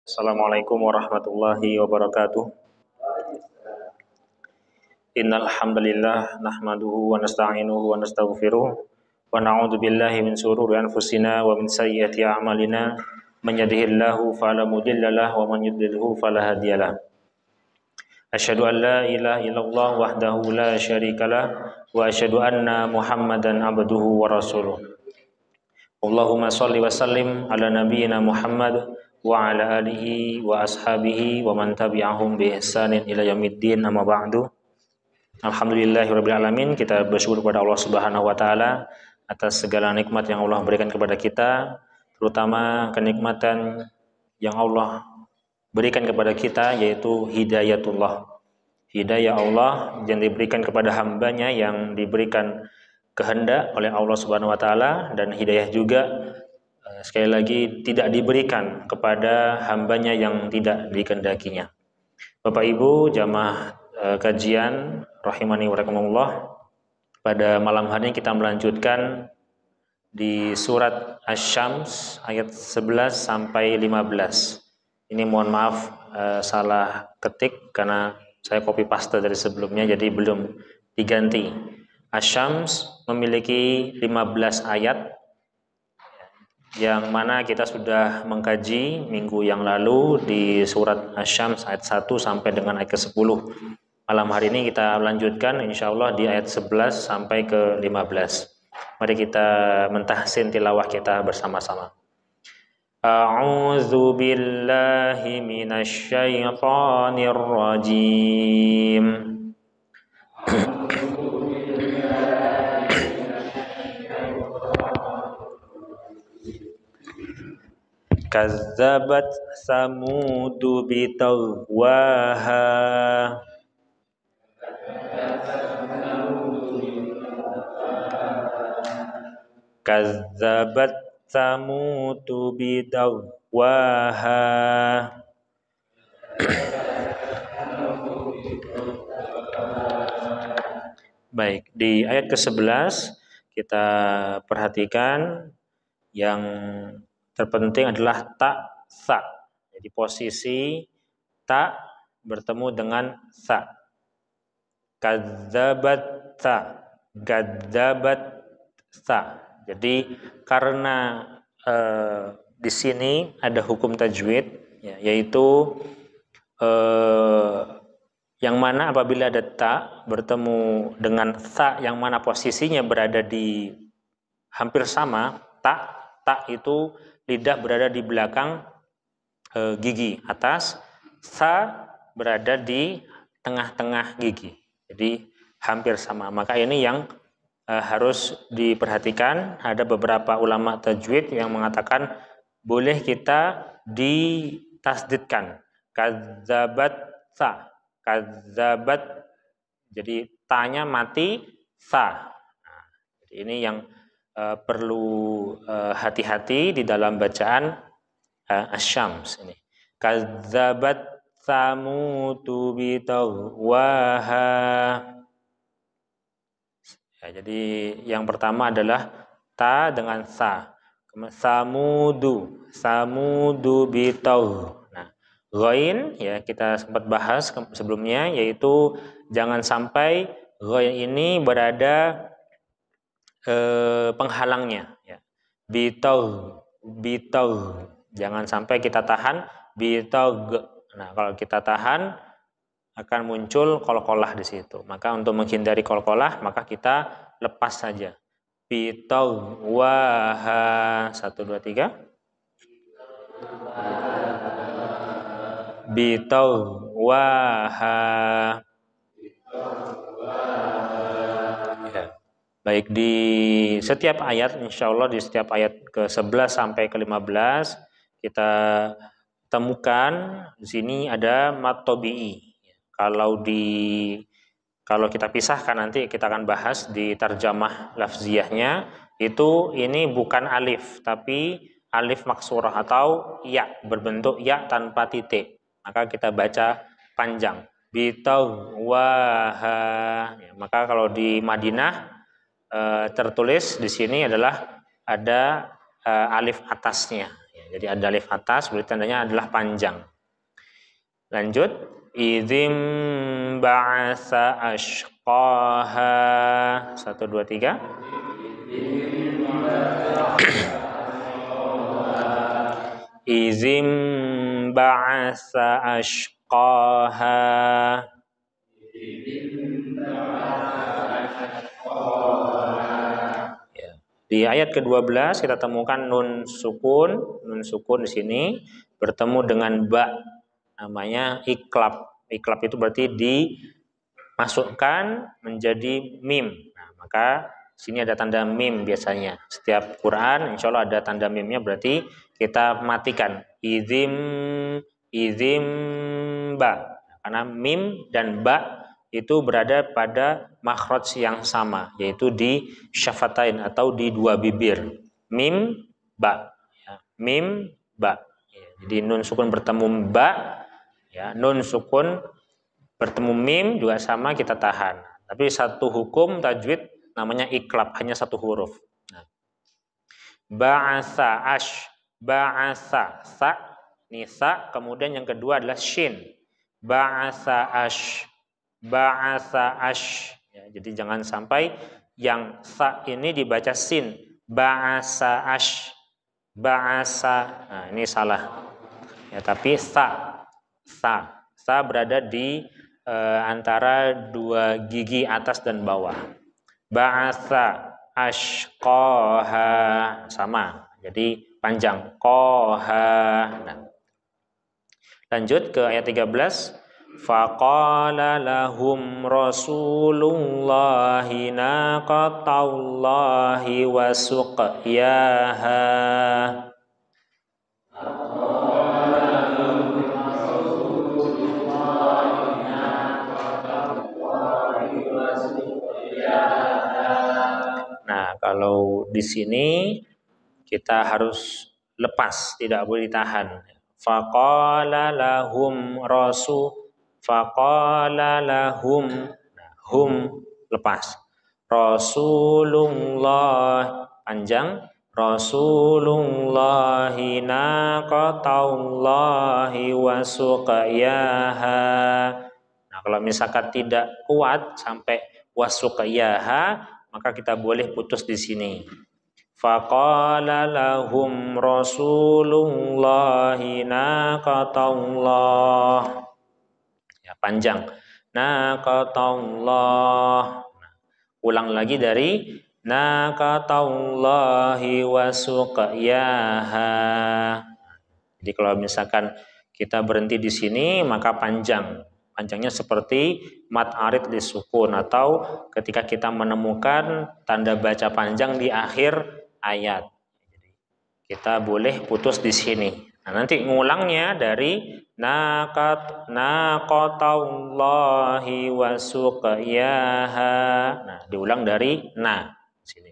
Assalamualaikum warahmatullahi wabarakatuh. Innal hamdalillah nahmaduhu wa nasta'inuhu wa nastaghfiruh wa na'udzu billahi min shururi anfusina wa min sayyiati a'malina man yahdihillahu fala mudhillalah wa man yudlilhu fala hadiyalah. Asyhadu an la ilaha illallah wahdahu la syarikalah wa asyhadu anna Muhammadan abduhu wa rasuluh. Allahumma shalli wa sallim ala nabiyyina Muhammad wa ala alihi wa ashabihi wa man tabi'ahum bi ihsanin ila yaumiddin, amma ba'du. Alhamdulillahirabbil alamin, kita bersyukur kepada Allah Subhanahu wa taala atas segala nikmat yang Allah berikan kepada kita, terutama kenikmatan yang Allah berikan kepada kita yaitu hidayatullah. Hidayah Allah yang diberikan kepada hambanya yang diberikan kehendak oleh Allah Subhanahu wa taala, dan hidayah juga sekali lagi tidak diberikan kepada hambanya yang tidak dikehendakinya. Bapak Ibu jamaah kajian rahimani wa rahimakumullah, pada malam hari ini kita melanjutkan di surat Asy-Syams ayat 11 sampai 15. Ini mohon maaf salah ketik karena saya copy paste dari sebelumnya, jadi belum diganti. Asy-Syams memiliki 15 ayat yang mana kita sudah mengkaji minggu yang lalu di surat Asy-Syams ayat 1 sampai dengan ayat ke-10. Malam hari ini kita lanjutkan insyaallah di ayat 11 sampai ke 15. Mari kita mentahsin tilawah kita bersama-sama. A'udzu billahi minasy syaithanir rajim. Kazzabat samudu bitawwaha. Kazzabat samudu bitawwaha. Baik, di ayat ke-11 kita perhatikan yang terpenting adalah ta, sa. Jadi posisi ta bertemu dengan sa. Kadzabat sa, gadzabat sa. Jadi karena di sini ada hukum tajwid, yaitu yang mana apabila ada ta bertemu dengan sa yang mana posisinya berada di hampir sama, ta itu lidah berada di belakang gigi atas, sa berada di tengah-tengah gigi. Jadi hampir sama. Maka ini yang harus diperhatikan. Ada beberapa ulama tajwid yang mengatakan boleh kita ditasdidkan. Kadzabat sa, kadzabat. Jadi tanya mati sa. Nah, jadi ini yang perlu hati-hati di dalam bacaan Asy-Syams ini. Kadzabat samudu bitawwaha. Ya, jadi yang pertama adalah ta dengan sa. Samudu bitaw. Nah, ghain ya kita sempat bahas sebelumnya, yaitu jangan sampai ghain ini berada penghalangnya ya. Bitaw. Jangan sampai kita tahan bitag. Nah, kalau kita tahan akan muncul qalqalah di situ. Maka untuk menghindari qalqalah maka kita lepas saja. Bitawwaha. 1 2 3. Bitawwaha. Ya. Baik, di setiap ayat insyaallah di setiap ayat ke-11 sampai ke-15 kita temukan di sini ada mad tabi'i. Kalau kita pisahkan nanti kita akan bahas di tarjamah lafziyahnya, itu ini bukan alif tapi alif maksurah atau ya, berbentuk ya tanpa titik. Maka kita baca panjang. Bitawwaha. Ya, maka kalau di Madinah tertulis di sini adalah ada alif atasnya. Jadi ada alif atas berarti tandanya adalah panjang. Lanjut, idzim ba'asa ashqaha. 1 2 3. Idzim ba'asa ashqaha. Ya. Di ayat ke-12 kita temukan nun sukun. Nun sukun di sini bertemu dengan ba, namanya iklab. Iklab itu berarti dimasukkan menjadi mim. Nah, maka sini ada tanda mim biasanya. Setiap Quran insya Allah ada tanda mimnya, berarti kita matikan. Izim ba. Karena mim dan ba itu berada pada makhraj yang sama, yaitu di syafatain atau di dua bibir. Mim ba. Ya, mim ba. Ya, jadi nun sukun bertemu ba, ya, nun sukun bertemu mim juga sama, kita tahan. Tapi satu hukum tajwid namanya iklab, hanya satu huruf. Nah. Ba'asa ash, ba'asa sa, nisa, kemudian yang kedua adalah shin. Ba'asa ash, ba'asa ash. Ya, jadi jangan sampai yang sa ini dibaca sin. Ba'asa ash, ba'asa. Nah, ini salah. Ya, tapi sa berada di antara dua gigi atas dan bawah. Ba'asa ashqaha sama, jadi panjang. Qaha. Nah. Lanjut ke ayat 13. Faqala lahum rasulullahi naqatallahi wa suqyaha. Nah, kalau di sini kita harus lepas, tidak boleh ditahan. Faqala lahum faqala lahum, nah, hum lepas. Rasulullah panjang. Rasulullahi naqatallahi wa suqyaha. Nah, kalau misalkan tidak kuat sampai wasuqyaha, maka kita boleh putus di sini. Faqala lahum rasulullahi naqatallah. Ya, panjang. Naqatallah. Nah, ulang lagi dari naqatallahi wa suqyaha. Jadi kalau misalkan kita berhenti di sini maka panjang. Panjangnya seperti mat arid di sukun, atau ketika kita menemukan tanda baca panjang di akhir ayat. Jadi kita boleh putus di sini. Nah, nanti ngulangnya dari naqatallahi wa suqyaha. Nah, diulang dari na sini.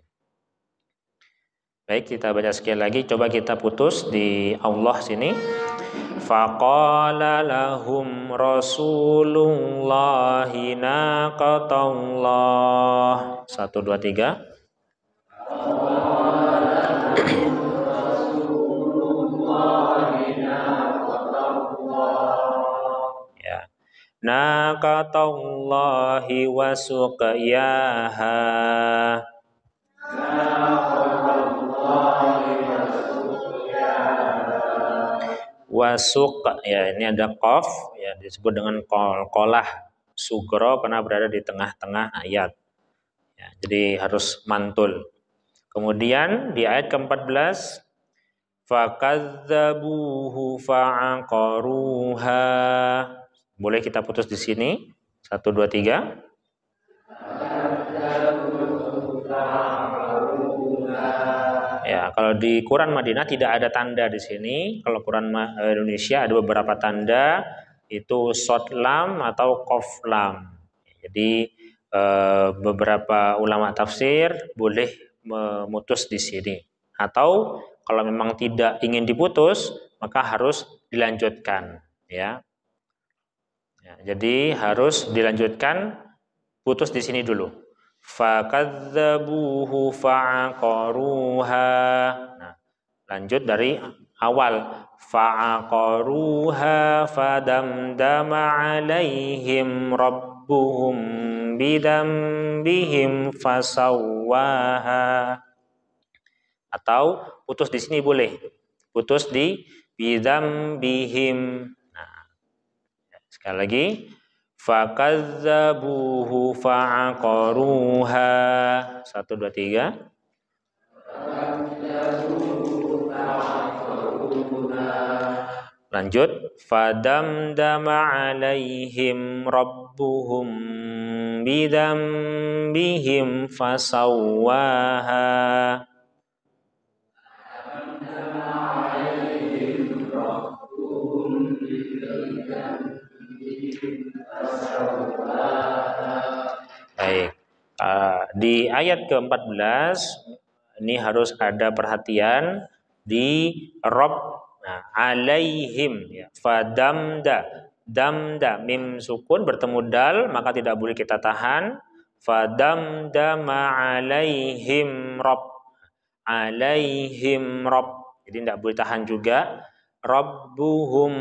Baik, kita baca sekali lagi. Coba kita putus di Allah sini. Faqala lahum rasulullahi naqatallah. 1 2 3. Ya. Naqatallahi wa suqyaha. Wasuk, ya, ini ada qaf, ya, disebut dengan qolah sugro karena berada di tengah-tengah ayat. Ya, jadi harus mantul. Kemudian di ayat ke-14, fakadzabuhu fa'aqaruha. Boleh kita putus di sini. 1 2 3. Ya, kalau di Quran Madinah tidak ada tanda di sini. Kalau Quran Indonesia ada beberapa tanda, itu short lam atau qaf lam. Jadi beberapa ulama tafsir boleh memutus di sini. Atau kalau memang tidak ingin diputus, maka harus dilanjutkan, ya. Ya, jadi harus dilanjutkan, putus di sini dulu. Fakadzabuhu fa'aqaruha. Nah, lanjut dari awal fa'aqaruha fadamdama alaihim rabbuhum bidambihim fasawwaha. Atau putus di sini boleh, putus di bidambihim. Nah, sekali lagi fakazzabuhu fa'aqaruha. 1 2 3. Lanjut fadamdama alaihim rabbuhum bidambihim fasawwaha. Baik. Di ayat ke-14 ini harus ada perhatian di rob. Nah, alaihim ya. Damda mim sukun bertemu dal maka tidak boleh kita tahan. Fadamdama alaihim rob. Jadi tidak boleh tahan juga. Rabbuhum.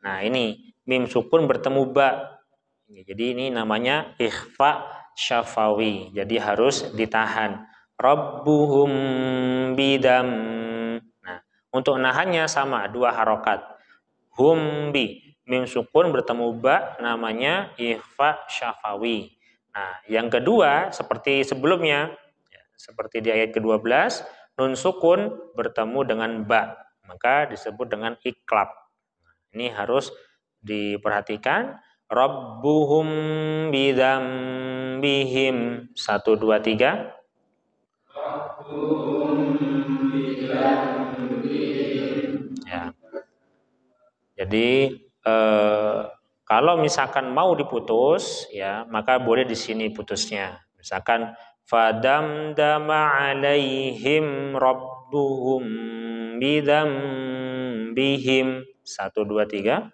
Nah, ini mim sukun bertemu ba. Jadi ini namanya ikhfa syafawi. Jadi harus ditahan. Rabbuhum bidam. Nah, untuk nahannya sama 2 harokat. Humbi mim sukun bertemu ba namanya ikhfa syafawi. Nah, yang kedua seperti sebelumnya, seperti di ayat ke-12, nun sukun bertemu dengan ba, maka disebut dengan iklab. Ini harus diperhatikan. Rabbuhum bidambihim. 1 2 3. Ya. Jadi kalau misalkan mau diputus ya, maka boleh di sini putusnya. Misalkan fadamdama alaihim rabbuhum bidambihim. 1 2 3.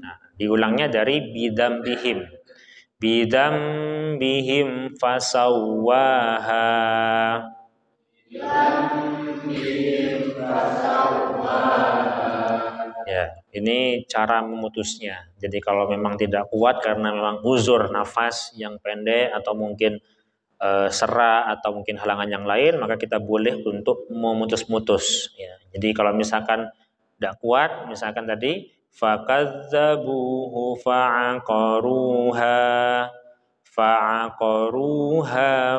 Nah, diulangnya dari bidambihim. Bidambihim fasawwaha. Ya, ini cara memutusnya. Jadi kalau memang tidak kuat karena memang uzur nafas yang pendek atau mungkin serak atau mungkin halangan yang lain, maka kita boleh untuk memutus-mutus. Ya. Jadi kalau misalkan tidak kuat, misalkan tadi fakadzabuhu fa'aqaruha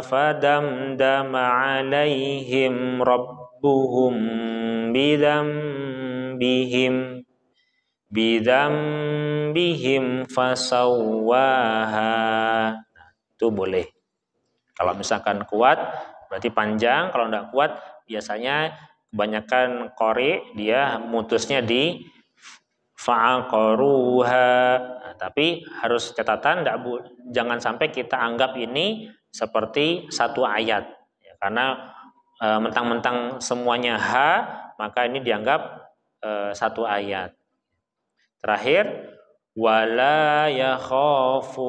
fadamdama alaihim rabbuhum bidambihim fasawwaha. Nah, itu boleh. Kalau misalkan kuat berarti panjang, kalau tidak kuat biasanya kebanyakan qori dia mutusnya di fa'aqaruha. Nah, tapi harus catatan jangan sampai kita anggap ini seperti satu ayat ya, karena mentang-mentang semuanya ha, maka ini dianggap satu ayat. Terakhir wala yakhafu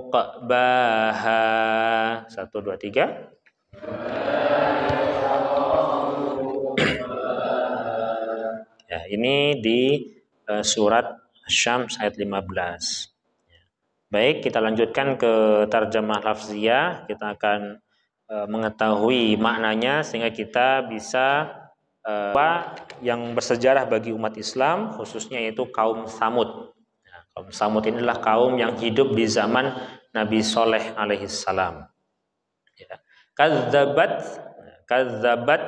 uqbaha. 1 2 3. Ya, ini di surat Syams ayat 15. Baik, kita lanjutkan ke tarjamah lafziyah. Kita akan mengetahui maknanya sehingga kita bisa apa yang bersejarah bagi umat Islam, khususnya yaitu kaum Tsamud. Kaum Tsamud inilah kaum yang hidup di zaman Nabi Soleh alaihissalam. Ya. Kazzabat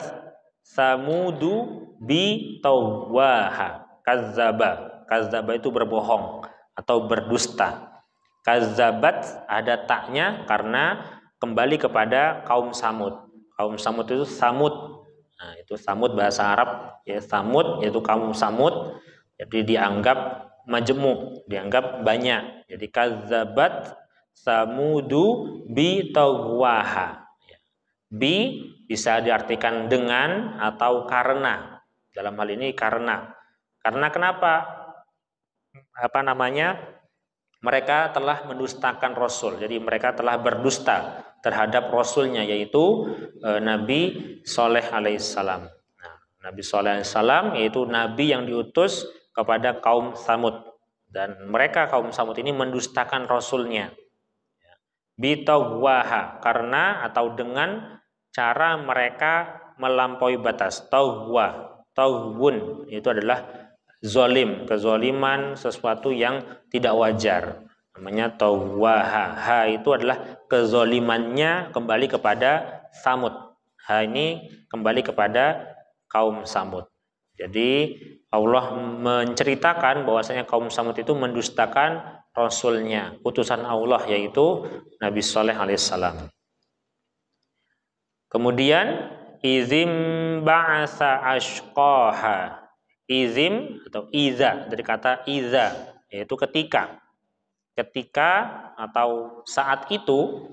Samudu bi tawwaha. Kazzaba itu berbohong atau berdusta. Kazzabat ada taknya karena kembali kepada kaum Tsamud. Kaum Tsamud itu Samud. Nah, itu Samud bahasa Arab ya, Samud yaitu kaum Samud. Jadi dianggap majemuk, dianggap banyak. Jadi kazzabat Samudu bi tawwaha. Bi bisa diartikan dengan atau karena. Dalam hal ini karena. Karena kenapa? mereka telah mendustakan Rasul. Jadi mereka telah berdusta terhadap Rasulnya, yaitu Nabi Soleh alaihissalam. Nah, Nabi Soleh alaihissalam yaitu Nabi yang diutus kepada kaum Tsamud. Dan mereka kaum Tsamud ini mendustakan Rasulnya. Bitawwaha, karena atau dengan cara mereka melampaui batas. Tauwun itu adalah zolim, kezoliman, sesuatu yang tidak wajar. Namanya tawwaha. Ha itu adalah kezolimannya kembali kepada Tsamud. Ha ini kembali kepada kaum Tsamud. Jadi Allah menceritakan bahwasanya kaum Tsamud itu mendustakan Rasulnya, utusan Allah, yaitu Nabi Soleh alaihissalam. Kemudian izim ba'asa ashqaha. Izim atau iza, dari kata iza, yaitu ketika. Ketika atau saat itu.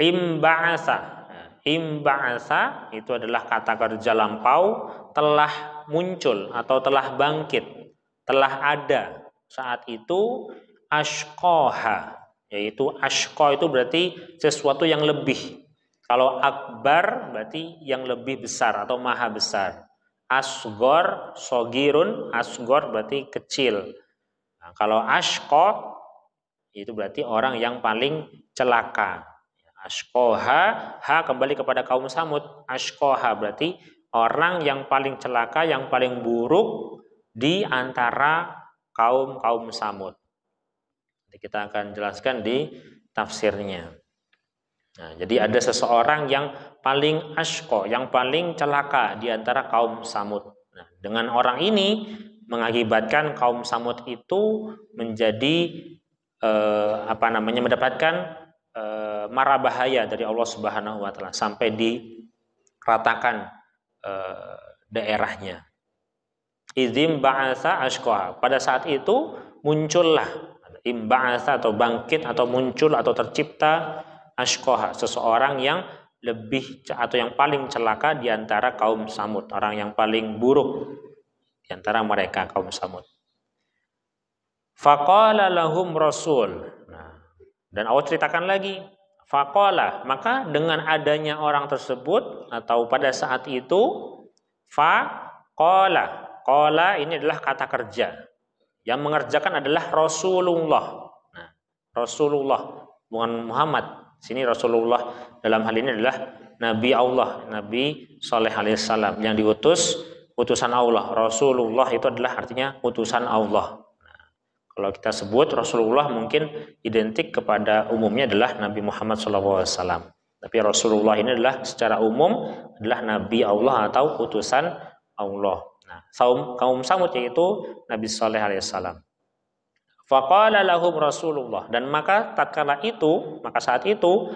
Imba'asa. Imba'asa itu adalah kata kerja lampau, telah muncul atau telah bangkit, telah ada. Saat itu ashqaha, yaitu ashqa itu berarti sesuatu yang lebih. Kalau akbar berarti yang lebih besar atau maha besar. Asgor, sogirun, asgor berarti kecil. Nah, kalau ashqa itu berarti orang yang paling celaka. Ashqaha, ha kembali kepada kaum Tsamud. Ashqaha berarti orang yang paling celaka, yang paling buruk di antara kaum Tsamud. Kita akan jelaskan di tafsirnya. Nah, jadi ada seseorang yang paling ashqa, yang paling celaka di antara kaum Tsamud. Nah, dengan orang ini mengakibatkan kaum Tsamud itu menjadi mendapatkan mara bahaya dari Allah Subhanahu wa taala sampai diratakan daerahnya. Izim ba'atsa ashqaha. Pada saat itu muncullah imba'atsa atau bangkit atau muncul atau tercipta ashqaha, seseorang yang lebih atau yang paling celaka di antara kaum Tsamud, orang yang paling buruk di antara mereka kaum Tsamud. Faqala lahum rasul. Nah, dan Allah ceritakan lagi, faqala, maka dengan adanya orang tersebut atau pada saat itu, faqala. Qala ini adalah kata kerja. Yang mengerjakan adalah Rasulullah. Nah, Rasulullah bukan Muhammad. Sini Rasulullah dalam hal ini adalah Nabi Allah, Nabi Soleh alaihissalam yang diutus, utusan Allah. Rasulullah itu adalah artinya utusan Allah. Nah, kalau kita sebut Rasulullah mungkin identik kepada umumnya adalah Nabi Muhammad SAW. Tapi Rasulullah ini adalah secara umum adalah Nabi Allah atau utusan Allah. Nah, kaum Tsamud yaitu Nabi Soleh alaihissalam. Faqala lahum Rasulullah, dan maka saat itu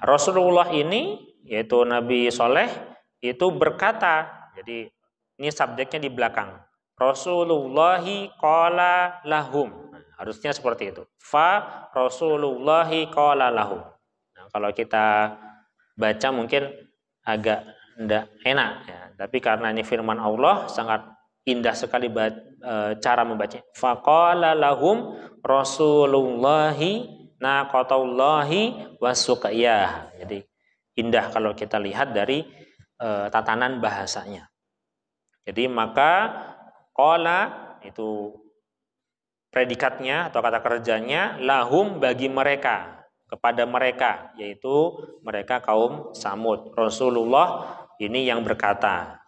Rasulullah ini yaitu Nabi Soleh itu berkata, jadi ini subjeknya di belakang. Rasulullahi qala lahum. Nah, harusnya seperti itu. Fa Rasulullahi qala lahum. Nah, kalau kita baca mungkin agak tidak enak ya. Tapi karena ini firman Allah, sangat indah sekali cara membaca. Faqala lahum Rasulullahi naqatallahi wasuqiyah. Jadi indah kalau kita lihat dari tatanan bahasanya. Jadi maka qala itu predikatnya atau kata kerjanya, lahum bagi mereka, kepada mereka, yaitu mereka kaum Tsamud. Rasulullah ini yang berkata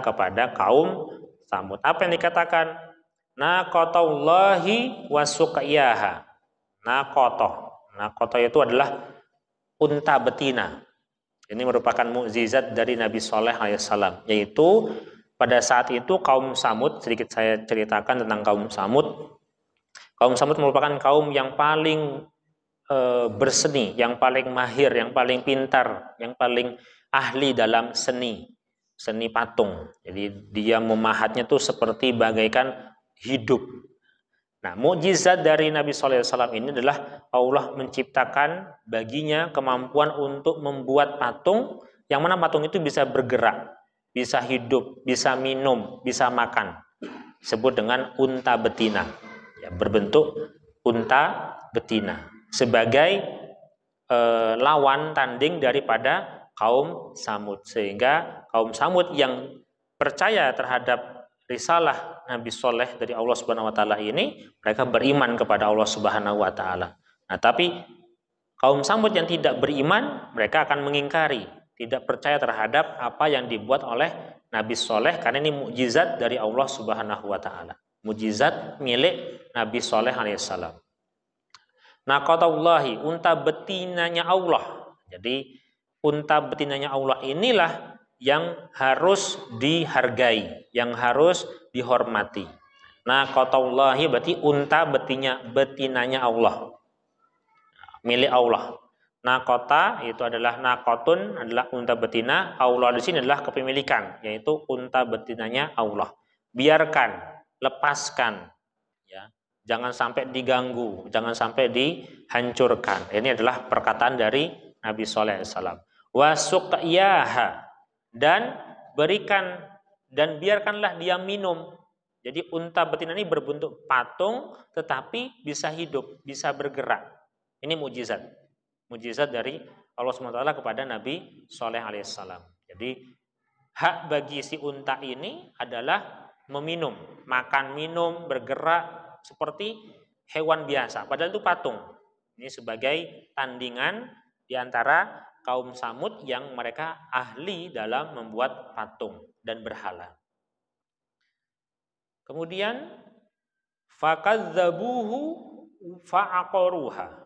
kepada kaum Tsamud. Apa yang dikatakan? Naqatallahi wasuqiyaha. Naqatah itu adalah unta betina. Ini merupakan mukjizat dari Nabi Soleh alaihissalam, yaitu pada saat itu kaum Tsamud, sedikit saya ceritakan tentang kaum Tsamud. Kaum Tsamud merupakan kaum yang paling berseni, yang paling mahir, yang paling pintar, yang paling ahli dalam seni patung. Jadi dia memahatnya tuh seperti bagaikan hidup. Nah, mukjizat dari Nabi Sallallahu Alaihi Wasallam ini adalah Allah menciptakan baginya kemampuan untuk membuat patung, yang mana patung itu bisa bergerak, bisa hidup, bisa minum, bisa makan. Disebut dengan unta betina. ya, berbentuk unta betina sebagai lawan tanding daripada kaum Samud, sehingga kaum Samud yang percaya terhadap risalah Nabi Soleh dari Allah Subhanahu Wa Taala ini, mereka beriman kepada Allah Subhanahu Wa Taala. Nah, tapi kaum Samud yang tidak beriman, mereka akan mengingkari, tidak percaya terhadap apa yang dibuat oleh Nabi Soleh, karena ini mukjizat dari Allah Subhanahu Wa Taala, mukjizat milik Nabi Soleh alaihissalam. Naqatallahi, unta betinanya Allah. Jadi unta betinanya Allah inilah yang harus dihargai, yang harus dihormati. Naqatallahi berarti unta betinanya Allah, milik Allah. Nakota itu adalah nakotun, adalah unta betina. Allah di sini adalah kepemilikan, yaitu unta betinanya Allah. Biarkan, lepaskan, ya. Jangan sampai diganggu, jangan sampai dihancurkan. Ini adalah perkataan dari Nabi Sallallahu Alaihi Wasallam. Wasuqyaha, dan berikan dan biarkanlah dia minum. Jadi unta betina ini berbentuk patung, tetapi bisa hidup, bisa bergerak. Ini mukjizat, mukjizat dari Allah SWT kepada Nabi Sallallahu Alaihi Wasallam. Jadi hak bagi si unta ini adalah meminum, makan, minum, bergerak seperti hewan biasa, padahal itu patung. Ini sebagai tandingan di antara kaum Samud yang mereka ahli dalam membuat patung dan berhala. Kemudian fakadzabuhu fa'aqaruha.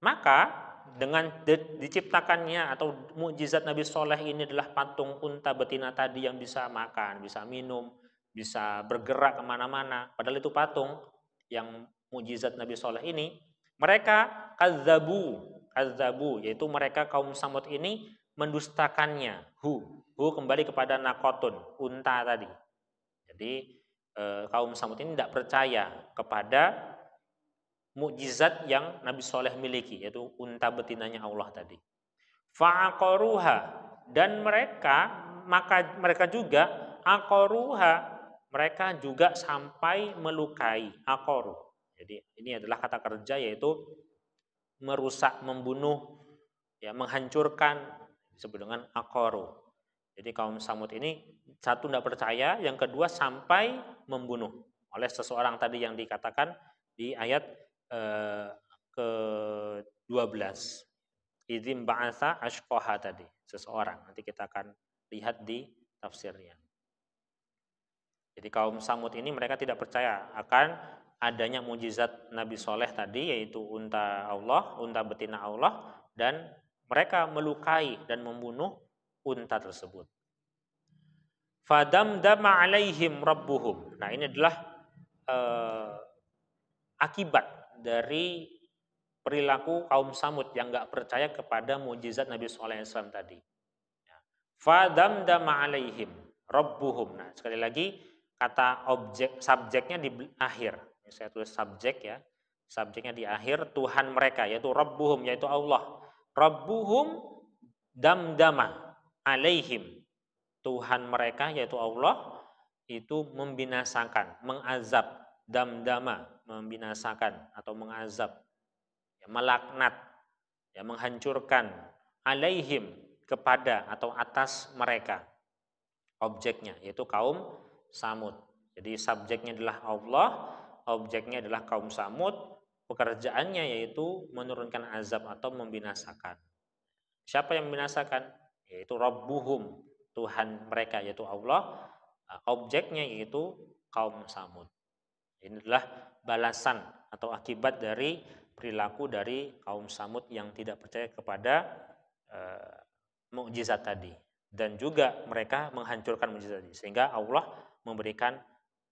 Maka dengan diciptakannya atau mukjizat Nabi Soleh ini adalah patung unta betina tadi yang bisa makan, bisa minum, bisa bergerak kemana-mana, padahal itu patung yang mukjizat Nabi Soleh ini, mereka kazzabu, yaitu mereka kaum Samud ini mendustakannya. Hu kembali kepada nakotun, unta tadi. Jadi kaum Samud ini tidak percaya kepada mukjizat yang Nabi Soleh miliki, yaitu unta betinanya Allah tadi. Fa'aqaruha, dan mereka juga aqaruha, mereka juga sampai melukai. Aqaru, jadi ini adalah kata kerja, yaitu merusak, membunuh, ya, menghancurkan, disebut dengan aqaru. Jadi kaum Samud ini satu tidak percaya, yang kedua sampai membunuh oleh seseorang tadi yang dikatakan di ayat ke-12. Idzim ba'atsa ashqaha tadi, seseorang. Nanti kita akan lihat di tafsirnya. Jadi kaum Samud ini mereka tidak percaya akan adanya mukjizat Nabi Soleh tadi, yaitu unta Allah, unta betina Allah, dan mereka melukai dan membunuh unta tersebut. Fadamdama alaihim rabbuhum. Nah, ini adalah akibat dari perilaku kaum Samud yang nggak percaya kepada mukjizat Nabi Sallallahu Alaihi Wasallam tadi. Fadamdama alaihim rabbuhum. Nah, sekali lagi kata objek subjeknya di akhir. Saya tulis subjek, ya. Subjeknya di akhir, Tuhan mereka, yaitu rabbuhum, yaitu Allah. Rabbuhum damdama alaihim. Tuhan mereka, yaitu Allah, itu membinasakan, mengazab, damdama, membinasakan atau mengazab, ya, melaknat, ya, menghancurkan, alaihim, kepada atau atas mereka. Objeknya yaitu kaum Samud. Jadi subjeknya adalah Allah, objeknya adalah kaum Samud, pekerjaannya yaitu menurunkan azab atau membinasakan. Siapa yang membinasakan? Yaitu Rabbuhum, Tuhan mereka, yaitu Allah. Objeknya yaitu kaum Samud. Ini adalah balasan atau akibat dari perilaku dari kaum Samud yang tidak percaya kepada mukjizat tadi, dan juga mereka menghancurkan mukjizat tadi, sehingga Allah memberikan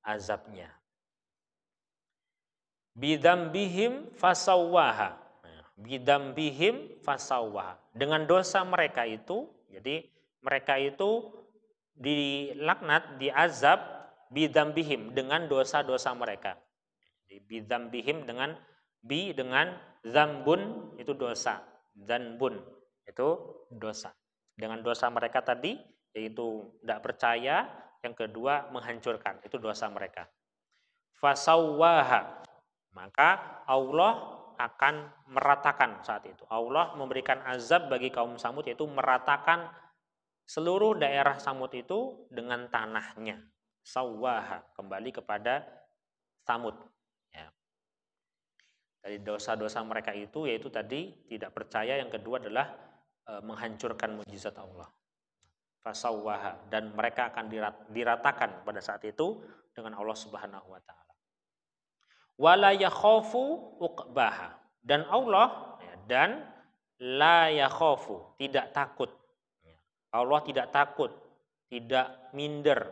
azabnya. Bidzambihim fasawwaha. Bidzambihim fasawwaha. Dengan dosa mereka itu, jadi mereka itu dilaknat, diazab, bidzambihim, dengan dosa-dosa mereka. Bidzambihim dengan zambun, itu dosa, zanbun itu dosa. Dengan dosa mereka tadi, yaitu tidak percaya, yang kedua menghancurkan, itu dosa mereka. fasawwaha, maka Allah akan meratakan saat itu. Allah memberikan azab bagi kaum Samud, yaitu meratakan seluruh daerah Samud itu dengan tanahnya. Sawwaha, kembali kepada Samud. Ya. Dari dosa-dosa mereka itu, yaitu tadi tidak percaya, yang kedua adalah menghancurkan mukjizat Allah. Fasawwaha, dan mereka akan diratakan pada saat itu dengan Allah Subhanahu wa taala. Wala yakhafu uqbaha, dan Allah dan la yakhafu, tidak takut. Allah tidak takut, tidak minder,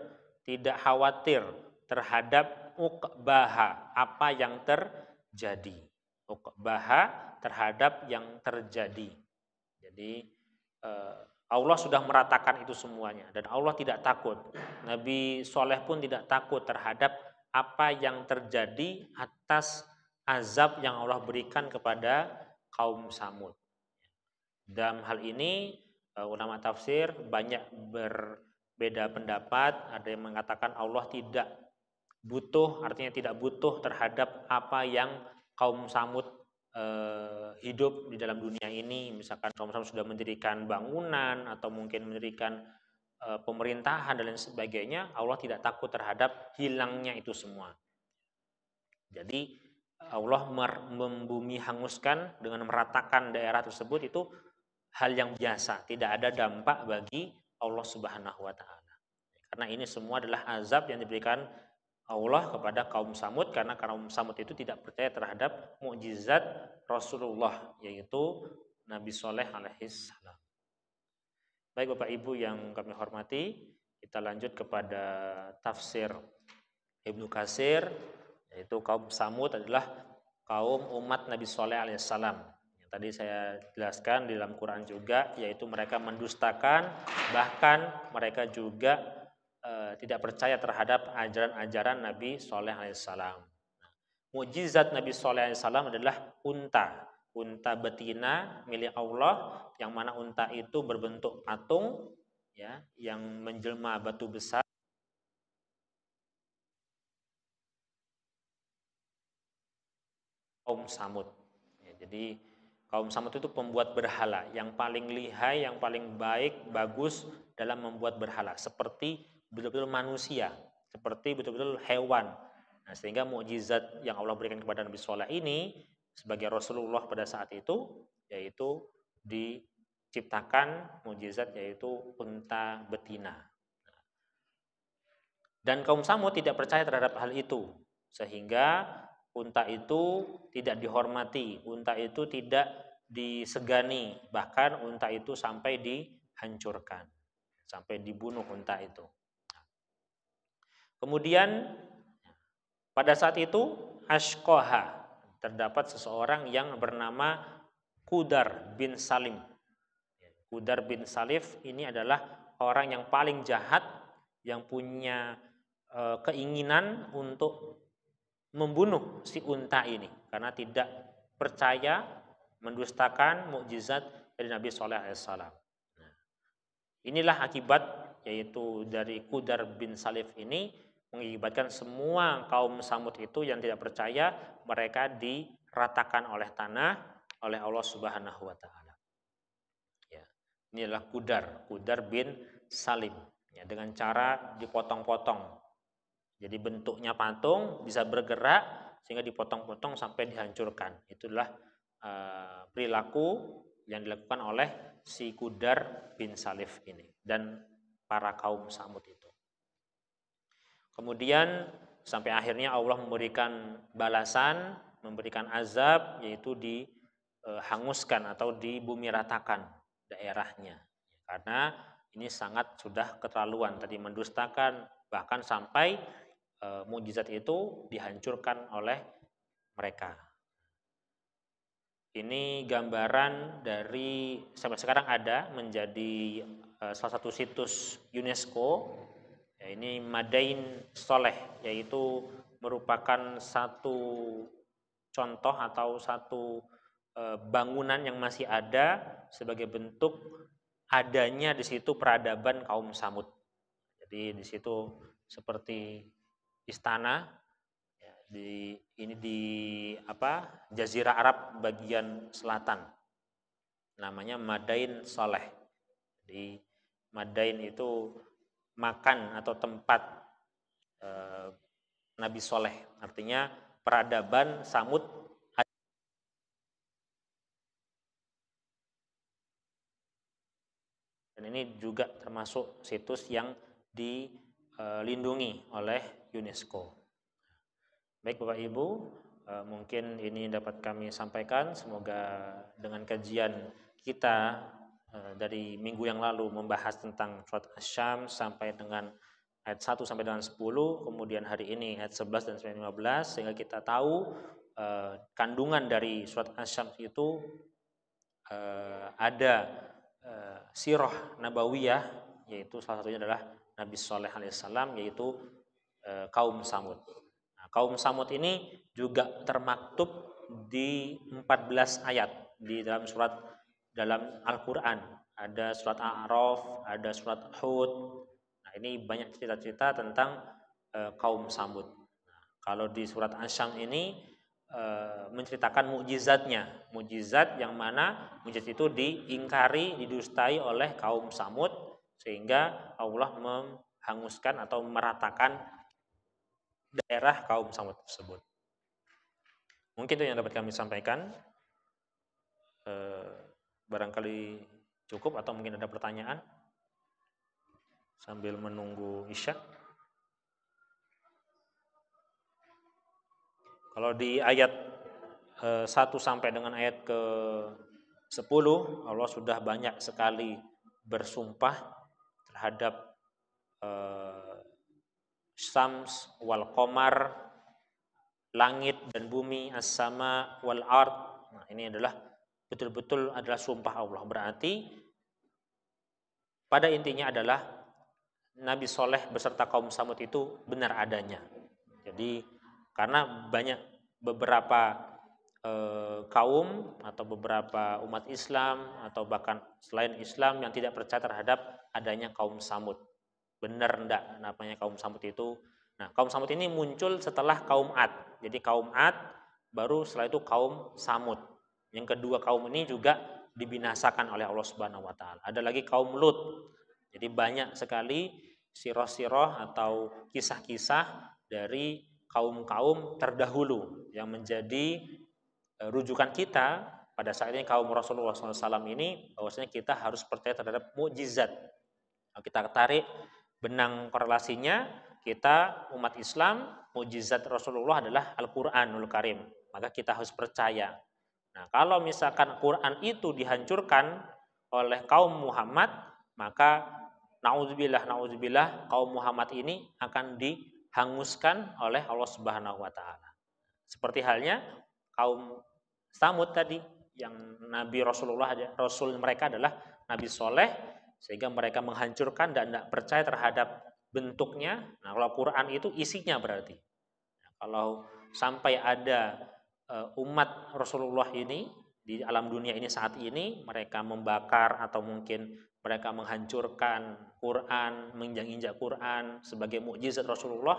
tidak khawatir terhadap uqbaha, apa yang terjadi. Uqbaha, terhadap yang terjadi. Jadi Allah sudah meratakan itu semuanya, dan Allah tidak takut. Nabi Soleh pun tidak takut terhadap apa yang terjadi atas azab yang Allah berikan kepada kaum Samud. Dalam hal ini ulama tafsir banyak berbeda pendapat. Ada yang mengatakan Allah tidak butuh, artinya tidak butuh terhadap apa yang kaum Samud hidup di dalam dunia ini. Misalkan kaum Samud sudah mendirikan bangunan atau mungkin mendirikan pemerintahan dan lain sebagainya, Allah tidak takut terhadap hilangnya itu semua. Jadi Allah membumi hanguskan dengan meratakan daerah tersebut itu hal yang biasa, tidak ada dampak bagi Allah Subhanahu wa taala. Karena ini semua adalah azab yang diberikan Allah kepada kaum Samud, karena kaum Samud itu tidak percaya terhadap mukjizat Rasulullah, yaitu Nabi Soleh alaihissalam. Baik Bapak Ibu yang kami hormati, kita lanjut kepada tafsir Ibnu Katsir, yaitu kaum Samud adalah kaum umat Nabi Soleh alaihissalam. Yang tadi saya jelaskan di dalam Quran juga, yaitu mereka mendustakan, bahkan mereka juga tidak percaya terhadap ajaran-ajaran Nabi Soleh alaihissalam. Mukjizat Nabi Soleh alaihissalam adalah unta betina milik Allah, yang mana unta itu berbentuk patung, ya, yang menjelma batu besar. Kaum Samud. Ya, jadi kaum Samud itu pembuat berhala yang paling lihai, yang paling baik, bagus dalam membuat berhala, seperti betul-betul manusia, seperti betul-betul hewan. Nah, sehingga mukjizat yang Allah berikan kepada Nabi Soleh ini sebagai Rasulullah pada saat itu, yaitu diciptakan mukjizat yaitu unta betina. Dan kaum Samud tidak percaya terhadap hal itu, sehingga unta itu tidak dihormati, unta itu tidak disegani, bahkan unta itu sampai dihancurkan, sampai dibunuh unta itu. Kemudian pada saat itu Ashqoha, terdapat seseorang yang bernama Qudar bin Salim. Qudar bin Salif ini adalah orang yang paling jahat, yang punya keinginan untuk membunuh si unta ini karena tidak percaya, mendustakan mukjizat dari Nabi Shallallahu Alaihi Wasallam. Inilah akibat, yaitu dari Qudar bin Salif ini mengakibatkan semua kaum Samud itu yang tidak percaya, mereka diratakan oleh tanah oleh Allah Subhanahu wa taala. Ya. Inilah Qudar bin Salim, ya, dengan cara dipotong-potong. Jadi bentuknya patung, bisa bergerak sehingga dipotong-potong sampai dihancurkan. Itulah perilaku yang dilakukan oleh si Qudar bin Salif ini dan para kaum Samud itu. Kemudian sampai akhirnya Allah memberikan balasan, memberikan azab, yaitu dihanguskan atau dibumi ratakan daerahnya. Karena ini sangat sudah keterlaluan, tadi mendustakan, bahkan sampai mukjizat itu dihancurkan oleh mereka. Ini gambaran dari sampai sekarang ada menjadi salah satu situs UNESCO. Ya, ini Madain Soleh, yaitu merupakan satu contoh atau satu bangunan yang masih ada sebagai bentuk adanya di situ peradaban kaum Samud. Jadi di situ seperti istana, ya, Ini di apa? Jazirah Arab bagian selatan. Namanya Madain Saleh. Di Madain itu makan atau tempat Nabi Soleh, artinya peradaban Samud. Dan ini juga termasuk situs yang dilindungi oleh UNESCO. Baik Bapak Ibu, mungkin ini dapat kami sampaikan. Semoga dengan kajian kita dari minggu yang lalu membahas tentang surat Asy-Syams sampai dengan ayat 1 sampai dengan 10, kemudian hari ini ayat 11 dan 15, sehingga kita tahu kandungan dari surat Asy-Syams itu ada sirah nabawiyah, yaitu salah satunya adalah Nabi Shalih alaihissalam, yaitu kaum Samud. Nah, kaum Samud ini juga termaktub di 14 ayat di dalam Al-Quran. Ada surat A'raf, ada surat Hud. Nah, ini banyak cerita-cerita tentang kaum Samud. Nah, kalau di surat Asy-Syams ini menceritakan mukjizat yang mana mukjizat itu diingkari, didustai oleh kaum Samud, sehingga Allah menghanguskan atau meratakan daerah kaum Samud tersebut. Mungkin itu yang dapat kami sampaikan. Barangkali cukup atau mungkin ada pertanyaan sambil menunggu Isya. Kalau di ayat 1 sampai dengan ayat ke 10, Allah sudah banyak sekali bersumpah terhadap Syams wal Qamar, langit dan bumi, as-sama wal ard. Nah, ini adalah betul-betul adalah sumpah Allah. Berarti pada intinya adalah Nabi Soleh beserta kaum Samud itu benar adanya. Jadi karena beberapa kaum atau beberapa umat Islam atau bahkan selain Islam yang tidak percaya terhadap adanya kaum Samud. Benar enggak namanya kaum Samud itu? Nah, kaum Samud ini muncul setelah kaum Ad. Jadi kaum Ad baru setelah itu kaum Samud. Yang kedua kaum ini juga dibinasakan oleh Allah Subhanahu wa taala. Ada lagi kaum Lut. Jadi banyak sekali sirah-sirah atau kisah-kisah dari kaum-kaum terdahulu yang menjadi rujukan kita pada saat ini kaum Rasulullah SAW ini, bahwasanya kita harus percaya terhadap mukjizat. Kalau kita tarik benang korelasinya, kita umat Islam, mukjizat Rasulullah adalah Al-Quranul Karim. Maka kita harus percaya. Nah, kalau misalkan Quran itu dihancurkan oleh kaum Muhammad, maka naudzubillah kaum Muhammad ini akan dihanguskan oleh Allah Subhanahu wa taala. Seperti halnya kaum Samud tadi, yang Nabi Rasulullah, Rasul mereka adalah Nabi Soleh, sehingga mereka menghancurkan dan tidak percaya terhadap bentuknya. Nah, kalau Quran itu isinya berarti. Nah, kalau sampai ada umat Rasulullah ini di alam dunia ini saat ini, mereka membakar atau mungkin mereka menghancurkan Quran, menginjak-injak Quran sebagai mukjizat Rasulullah,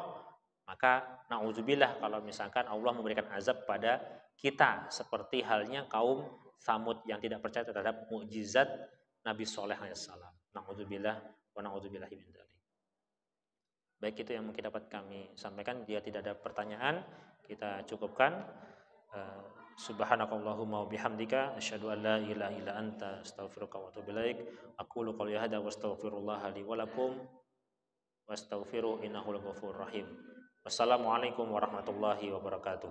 maka na'udzubillah kalau misalkan Allah memberikan azab pada kita seperti halnya kaum Samud yang tidak percaya terhadap mukjizat Nabi Shalih alaihissalam. Na'udzubillah wa na'udzubillahi min dzalik. Baik, itu yang mungkin dapat kami sampaikan. Jika tidak ada pertanyaan, kita cukupkan. Subhanakallahumma wa bihamdika asyhadu an la ilaha illa anta astaghfiruka wa atubu ilaik. Aqulu qouli hadza wa astaghfirullah li wa lakum wastaghfiru innahu al-ghafurur rahim. Wassalamualaikum warahmatullahi wabarakatuh.